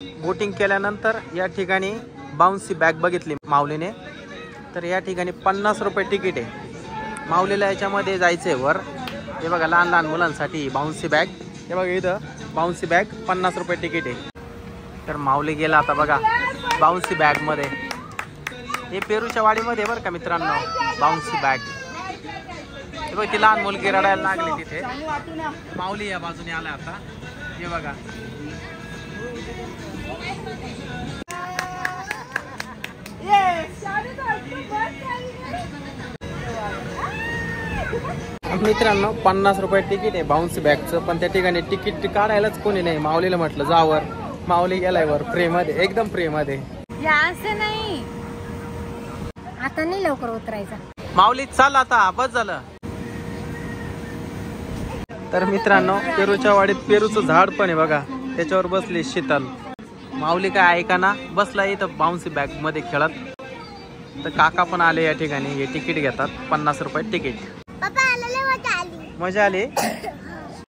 Boating केल्यानंतर या ठिकाणी बाउन्सी बॅग बघितली माऊलीने, तर या ठिकाणी 50 रुपये तिकीट आहे माऊलीला. याच्यामध्ये जायचं आहे वर. हे बघा लहान लहान मुलांसाठी बाउन्सी बॅग. हे बघा इथं बाउन्सी बॅग 50 रुपये तिकीट आहे. तर माऊली गेला आता बघा बाउन्सी बॅगमध्ये. हे पेरूच्या वाडीमध्ये बरं का मित्रांनो बाउन्सी बॅग. हे बघ ती लहान मुलगी रडायला लागली तिथे. माऊली या बाजूने आला आता. हे बघा मित्रांनो 50 रुपये तिकीट आहे बाउन्सी बॅगचं. पण त्या ठिकाणी तिकीट काढायलाच कोणी नाही. माऊलीला म्हटलं जावर. माऊली गेलाय वर फ्री मध्ये, एकदम फ्री मध्ये. असं नाही आता नाही लवकर उतरायचा. माऊली चाल आता बस झालं. तर मित्रांनो पेरूच्या वाडीत पेरूचं झाड पण आहे बघा, त्याच्यावर बसली शीतल. माऊली काय ऐका ना बसला इथं बाउन्सी बॅग मध्ये खेळत. तर काका पण आले या ठिकाणी. हे तिकीट घेतात 50 रुपये तिकीट. मजा आली.